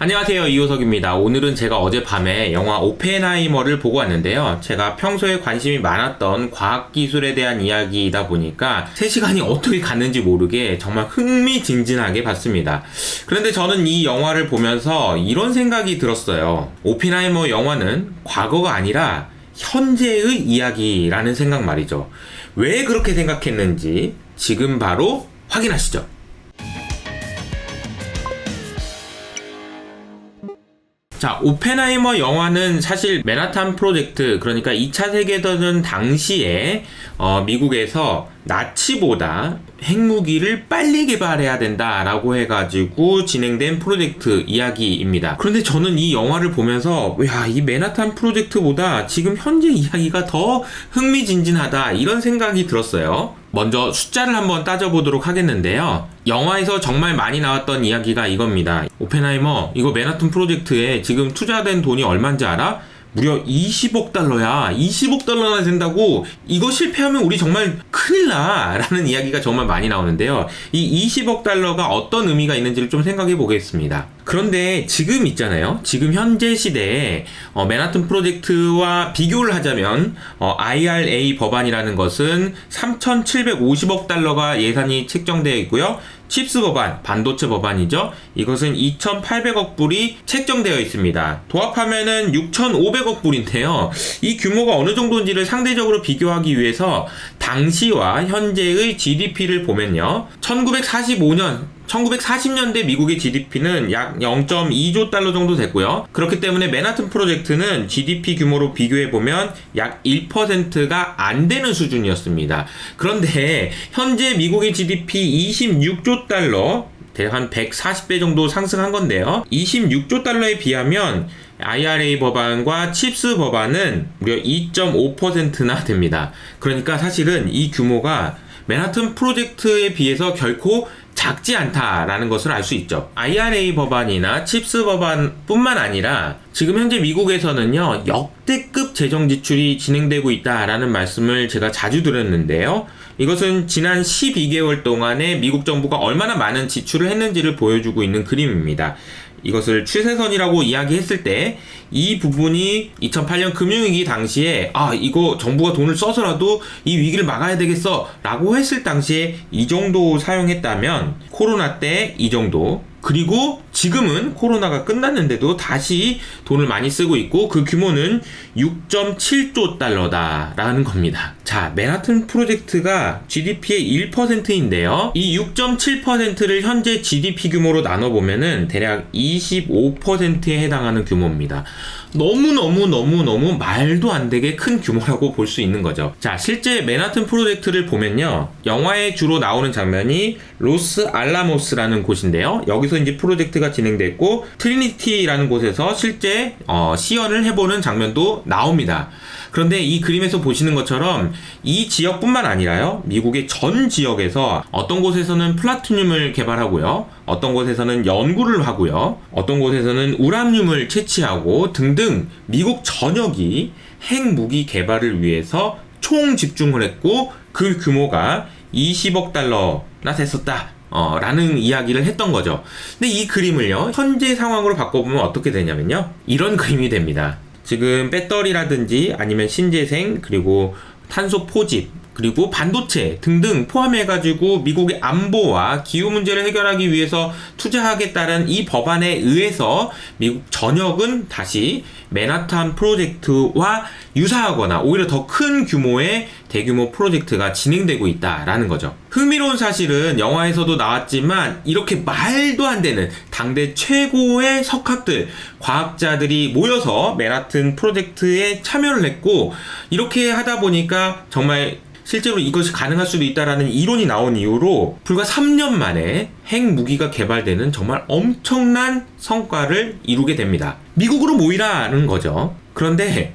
안녕하세요, 이호석입니다. 오늘은 제가 어젯밤에 영화 오펜하이머를 보고 왔는데요. 제가 평소에 관심이 많았던 과학기술에 대한 이야기이다 보니까 3시간이 어떻게 갔는지 모르게 정말 흥미진진하게 봤습니다. 그런데 저는 이 영화를 보면서 이런 생각이 들었어요. 오펜하이머 영화는 과거가 아니라 현재의 이야기라는 생각 말이죠. 왜 그렇게 생각했는지 지금 바로 확인하시죠. 자, 오펜하이머 영화는 사실 맨하탄 프로젝트, 그러니까 2차 세계대전 당시에 미국에서 나치보다 핵무기를 빨리 개발해야 된다라고 해가지고 진행된 프로젝트 이야기입니다. 그런데 저는 이 영화를 보면서 이 맨하탄 프로젝트보다 지금 현재 이야기가 더 흥미진진하다 이런 생각이 들었어요. 먼저 숫자를 한번 따져보도록 하겠는데요. 영화에서 정말 많이 나왔던 이야기가 이겁니다. 오펜하이머, 이거 맨하탄 프로젝트에 지금 투자된 돈이 얼마인지 알아? 무려 20억 달러야. 20억 달러나 된다고? 이거 실패하면 우리 정말 큰일 나! 라는 이야기가 정말 많이 나오는데요. 이 20억 달러가 어떤 의미가 있는지를 좀 생각해 보겠습니다. 그런데 지금 있잖아요. 지금 현재 시대에 맨하탄 프로젝트와 비교를 하자면 IRA 법안이라는 것은 3,750억 달러가 예산이 책정되어 있고요. 칩스 법안, 반도체 법안이죠. 이것은 2,800억 불이 책정되어 있습니다. 도합하면은 6,500억 불인데요. 이 규모가 어느 정도인지를 상대적으로 비교하기 위해서 당시와 현재의 GDP를 보면요. 1940년대 미국의 GDP는 약 0.2조 달러 정도 됐고요. 그렇기 때문에 맨하탄 프로젝트는 GDP 규모로 비교해보면 약 1%가 안 되는 수준이었습니다. 그런데 현재 미국의 GDP 26조 달러, 대략 한 140배 정도 상승한 건데요. 26조 달러에 비하면 IRA 법안과 칩스 법안은 무려 2.5%나 됩니다. 그러니까 사실은 이 규모가 맨하탄 프로젝트에 비해서 결코 작지 않다라는 것을 알 수 있죠. IRA 법안이나 칩스 법안뿐만 아니라 지금 현재 미국에서는요, 역대급 재정 지출이 진행되고 있다라는 말씀을 제가 자주 드렸는데요. 이것은 지난 12개월 동안에 미국 정부가 얼마나 많은 지출을 했는지를 보여주고 있는 그림입니다. 이것을 추세선이라고 이야기했을 때 이 부분이 2008년 금융위기 당시에 이거 정부가 돈을 써서라도 이 위기를 막아야 되겠어 라고 했을 당시에 이 정도 사용했다면 코로나 때 이 정도, 그리고 지금은 코로나가 끝났는데도 다시 돈을 많이 쓰고 있고 그 규모는 6.7조 달러다라는 겁니다. 자, 맨하탄 프로젝트가 GDP의 1%인데요. 이 6.7%를 현재 GDP 규모로 나눠보면은 대략 25%에 해당하는 규모입니다. 너무 말도 안 되게 큰 규모라고 볼 수 있는 거죠. 자, 실제 맨하탄 프로젝트를 보면요. 영화에 주로 나오는 장면이 로스 알라모스라는 곳인데요. 여기서 이제 프로젝트가 진행됐고 트리니티라는 곳에서 실제 시연을 해보는 장면도 나옵니다. 그런데 이 그림에서 보시는 것처럼 이 지역뿐만 아니라요. 미국의 전 지역에서 어떤 곳에서는 플라토늄을 개발하고요. 어떤 곳에서는 연구를 하고요. 어떤 곳에서는 우라늄을 채취하고 등등 미국 전역이 핵무기 개발을 위해서 총 집중을 했고 그 규모가 20억 달러나 됐었다. 라는 이야기를 했던 거죠. 근데 이 그림을요, 현재 상황으로 바꿔보면 어떻게 되냐면요. 이런 그림이 됩니다. 지금 배터리라든지 아니면 신재생, 그리고 탄소 포집, 그리고 반도체 등등 포함해가지고 미국의 안보와 기후 문제를 해결하기 위해서 투자하겠다는 이 법안에 의해서 미국 전역은 다시 맨하탄 프로젝트와 유사하거나 오히려 더 큰 규모의 대규모 프로젝트가 진행되고 있다라는 거죠. 흥미로운 사실은 영화에서도 나왔지만 이렇게 말도 안 되는 당대 최고의 석학들, 과학자들이 모여서 맨하탄 프로젝트에 참여를 했고 이렇게 하다 보니까 정말 실제로 이것이 가능할 수도 있다라는 이론이 나온 이후로 불과 3년 만에 핵무기가 개발되는 정말 엄청난 성과를 이루게 됩니다. 미국으로 모이라는 거죠. 그런데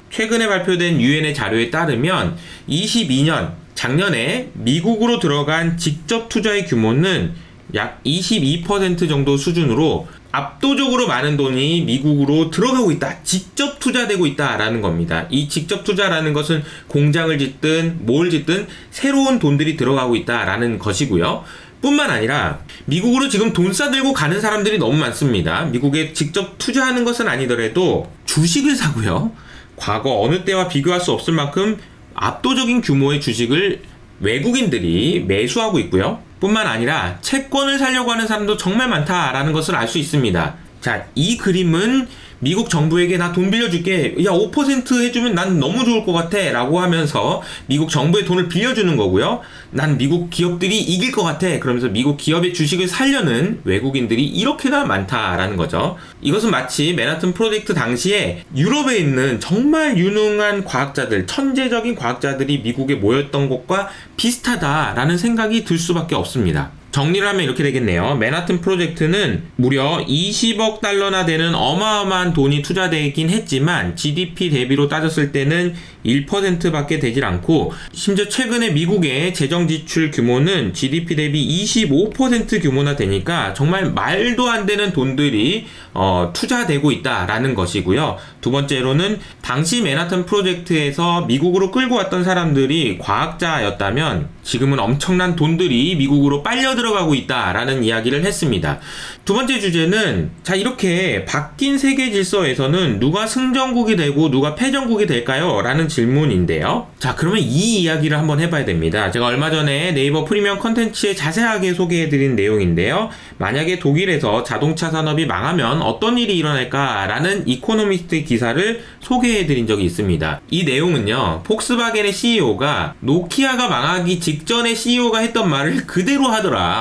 최근에 발표된 유엔의 자료에 따르면 22년 작년에 미국으로 들어간 직접 투자의 규모는 약 22% 정도 수준으로 압도적으로 많은 돈이 미국으로 들어가고 있다. 직접 투자되고 있다라는 겁니다. 이 직접 투자라는 것은 공장을 짓든 뭘 짓든 새로운 돈들이 들어가고 있다라는 것이고요. 뿐만 아니라 미국으로 지금 돈 싸들고 가는 사람들이 너무 많습니다. 미국에 직접 투자하는 것은 아니더라도 주식을 사고요. 과거 어느 때와 비교할 수 없을 만큼 압도적인 규모의 주식을 외국인들이 매수하고 있고요. 뿐만 아니라 채권을 사려고 하는 사람도 정말 많다라는 것을 알 수 있습니다. 자, 이 그림은 미국 정부에게 나 돈 빌려줄게. 야, 5% 해주면 난 너무 좋을 것 같아. 라고 하면서 미국 정부에 돈을 빌려주는 거고요. 난 미국 기업들이 이길 것 같아. 그러면서 미국 기업의 주식을 사려는 외국인들이 이렇게나 많다라는 거죠. 이것은 마치 맨하튼 프로젝트 당시에 유럽에 있는 정말 유능한 과학자들, 천재적인 과학자들이 미국에 모였던 것과 비슷하다라는 생각이 들 수밖에 없습니다. 정리를 하면 이렇게 되겠네요. 맨하튼 프로젝트는 무려 20억 달러나 되는 어마어마한 돈이 투자되긴 했지만 GDP 대비로 따졌을 때는 1%밖에 되질 않고, 심지어 최근에 미국의 재정 지출 규모는 GDP 대비 25% 규모나 되니까 정말 말도 안 되는 돈들이 투자되고 있다라는 것이고요. 두 번째로는 당시 맨하튼 프로젝트에서 미국으로 끌고 왔던 사람들이 과학자였다면 지금은 엄청난 돈들이 미국으로 빨려 들어가고 있다라는 이야기를 했습니다. 두 번째 주제는, 자, 이렇게 바뀐 세계 질서에서는 누가 승전국이 되고 누가 패전국이 될까요? 라는 질문인데요. 자, 그러면 이 이야기를 한번 해봐야 됩니다. 제가 얼마 전에 네이버 프리미엄 컨텐츠에 자세하게 소개해드린 내용인데요. 만약에 독일에서 자동차 산업이 망하면 어떤 일이 일어날까라는 이코노미스트 기사를 소개해드린 적이 있습니다. 이 내용은요, 폭스바겐의 CEO가 노키아가 망하기 직전에 CEO가 했던 말을 그대로 하더라.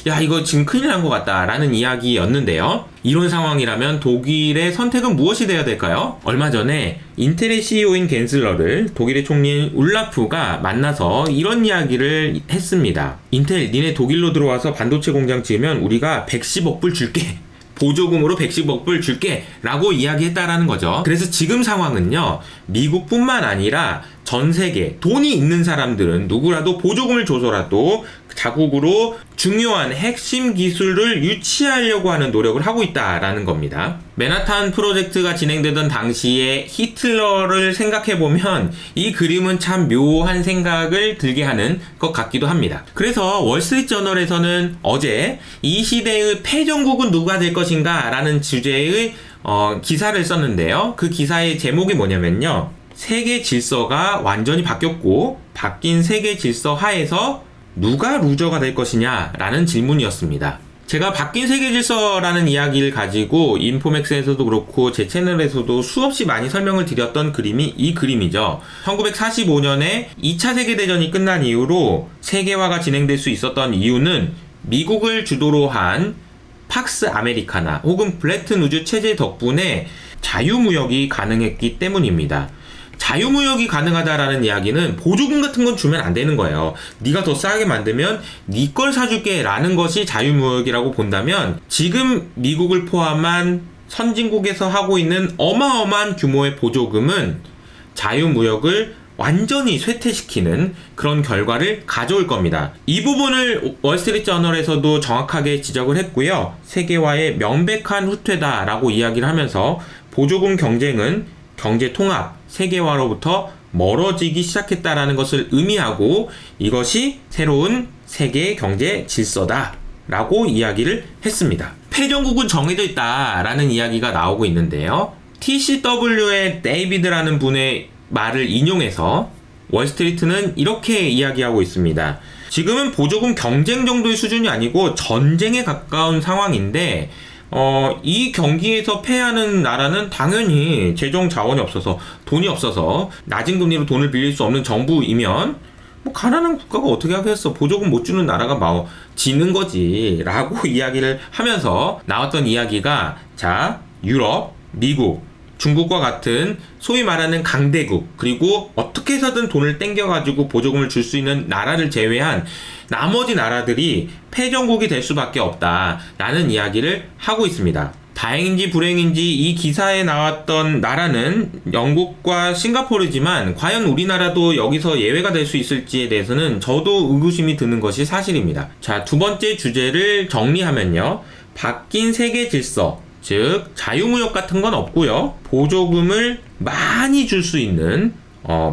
야, 이거 지금 큰일 난 것 같다 라는 이야기였는데요. 이런 상황이라면 독일의 선택은 무엇이 되어야 될까요? 얼마 전에 인텔의 CEO인 겐슬러를 독일의 총리인 울라프가 만나서 이런 이야기를 했습니다. 인텔, 니네 독일로 들어와서 반도체 공장 지으면 우리가 110억 불 줄게. 보조금으로 110억 불 줄게 라고 이야기했다라는 거죠. 그래서 지금 상황은요, 미국뿐만 아니라 전 세계 돈이 있는 사람들은 누구라도 보조금을 줘서라도 자국으로 중요한 핵심 기술을 유치하려고 하는 노력을 하고 있다라는 겁니다. 맨하탄 프로젝트가 진행되던 당시에 히틀러를 생각해보면 이 그림은 참 묘한 생각을 들게 하는 것 같기도 합니다. 그래서 월스트리트저널에서는 어제 이 시대의 패전국은 누가 될 것인가 라는 주제의 기사를 썼는데요. 그 기사의 제목이 뭐냐면요, 세계 질서가 완전히 바뀌었고 바뀐 세계 질서 하에서 누가 루저가 될 것이냐 라는 질문이었습니다. 제가 바뀐 세계 질서라는 이야기를 가지고 인포맥스에서도 그렇고 제 채널에서도 수없이 많이 설명을 드렸던 그림이 이 그림이죠. 1945년에 2차 세계대전이 끝난 이후로 세계화가 진행될 수 있었던 이유는 미국을 주도로 한 팍스 아메리카나 혹은 브레튼 우즈 체제 덕분에 자유무역이 가능했기 때문입니다. 자유무역이 가능하다라는 이야기는 보조금 같은 건 주면 안 되는 거예요. 네가 더 싸게 만들면 네 걸 사줄게 라는 것이 자유무역이라고 본다면, 지금 미국을 포함한 선진국에서 하고 있는 어마어마한 규모의 보조금은 자유무역을 완전히 쇠퇴시키는 그런 결과를 가져올 겁니다. 이 부분을 월스트리트저널에서도 정확하게 지적을 했고요. 세계화의 명백한 후퇴다라고 이야기를 하면서 보조금 경쟁은 경제 통합, 세계화로부터 멀어지기 시작했다라는 것을 의미하고 이것이 새로운 세계 경제 질서다 라고 이야기를 했습니다. 패전국은 정해져 있다라는 이야기가 나오고 있는데요. TCW의 데이비드라는 분의 말을 인용해서 월스트리트는 이렇게 이야기하고 있습니다. 지금은 보조금 경쟁 정도의 수준이 아니고 전쟁에 가까운 상황인데, 이 경기에서 패하는 나라는 당연히 재정 자원이 없어서, 돈이 없어서 낮은 금리로 돈을 빌릴 수 없는 정부이면 뭐 가난한 국가가 어떻게 하겠어. 보조금 못 주는 나라가 지는 거지 라고 이야기를 하면서 나왔던 이야기가, 자, 유럽, 미국, 중국과 같은 소위 말하는 강대국, 그리고 어떻게 해서든 돈을 땡겨가지고 보조금을 줄 수 있는 나라를 제외한 나머지 나라들이 패전국이 될 수밖에 없다라는 이야기를 하고 있습니다. 다행인지 불행인지 이 기사에 나왔던 나라는 영국과 싱가포르지만 과연 우리나라도 여기서 예외가 될 수 있을지에 대해서는 저도 의구심이 드는 것이 사실입니다. 자, 두 번째 주제를 정리하면요, 바뀐 세계 질서, 즉 자유무역 같은 건 없고요, 보조금을 많이 줄 수 있는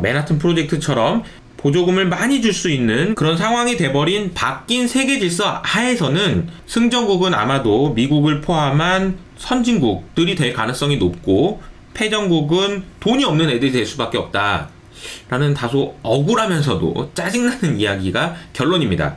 맨하튼 프로젝트처럼 보조금을 많이 줄 수 있는 그런 상황이 돼버린 바뀐 세계 질서 하에서는 승전국은 아마도 미국을 포함한 선진국들이 될 가능성이 높고 패전국은 돈이 없는 애들이 될 수밖에 없다 라는 다소 억울하면서도 짜증나는 이야기가 결론입니다.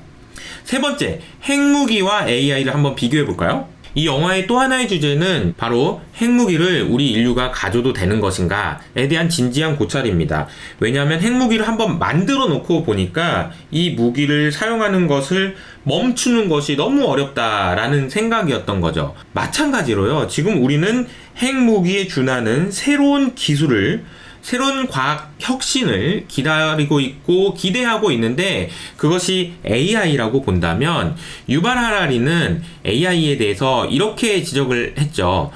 세 번째, 핵무기와 AI를 한번 비교해 볼까요? 이 영화의 또 하나의 주제는 바로 핵무기를 우리 인류가 가져도 되는 것인가에 대한 진지한 고찰입니다. 왜냐하면 핵무기를 한번 만들어 놓고 보니까 이 무기를 사용하는 것을 멈추는 것이 너무 어렵다라는 생각이었던 거죠. 마찬가지로요. 지금 우리는 핵무기에 준하는 새로운 기술을 새로운 과학 혁신을 기다리고 있고 기대하고 있는데 그것이 AI라고 본다면 유발 하라리는 AI에 대해서 이렇게 지적을 했죠.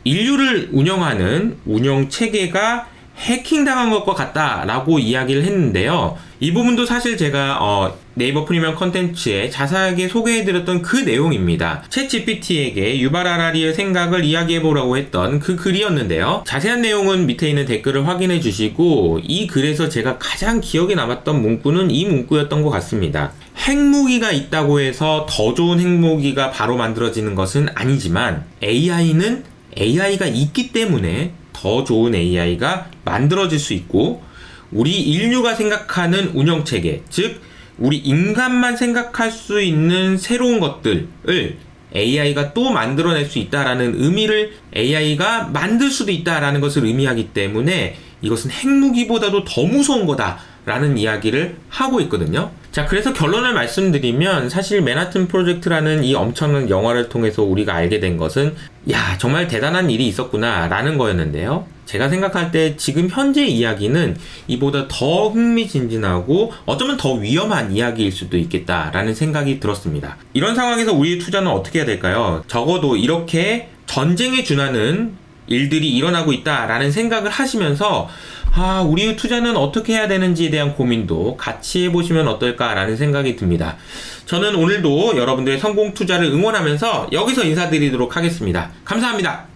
인류를 운영하는 운영 체계가 해킹당한 것과 같다라고 이야기를 했는데요. 이 부분도 사실 제가 네이버 프리미엄 컨텐츠에 자세하게 소개해드렸던 그 내용입니다. 챗 GPT에게 유발 하라리의 생각을 이야기해보라고 했던 그 글이었는데요. 자세한 내용은 밑에 있는 댓글을 확인해 주시고 이 글에서 제가 가장 기억에 남았던 문구는 이 문구였던 것 같습니다. 핵무기가 있다고 해서 더 좋은 핵무기가 바로 만들어지는 것은 아니지만 AI는 AI가 있기 때문에 더 좋은 AI가 만들어질 수 있고 우리 인류가 생각하는 운영체계, 즉 우리 인간만 생각할 수 있는 새로운 것들을 AI가 또 만들어낼 수 있다라는 의미를 AI가 만들 수도 있다라는 것을 의미하기 때문에 이것은 핵무기보다도 더 무서운 거다라는 이야기를 하고 있거든요. 자, 그래서 결론을 말씀드리면 사실 맨하튼 프로젝트라는 이 엄청난 영화를 통해서 우리가 알게 된 것은 야, 정말 대단한 일이 있었구나 라는 거였는데요. 제가 생각할 때 지금 현재 이야기는 이보다 더 흥미진진하고 어쩌면 더 위험한 이야기일 수도 있겠다라는 생각이 들었습니다. 이런 상황에서 우리의 투자는 어떻게 해야 될까요? 적어도 이렇게 전쟁에 준하는 일들이 일어나고 있다라는 생각을 하시면서 우리의 투자는 어떻게 해야 되는지에 대한 고민도 같이 해보시면 어떨까라는 생각이 듭니다. 저는 오늘도 여러분들의 성공 투자를 응원하면서 여기서 인사드리도록 하겠습니다. 감사합니다.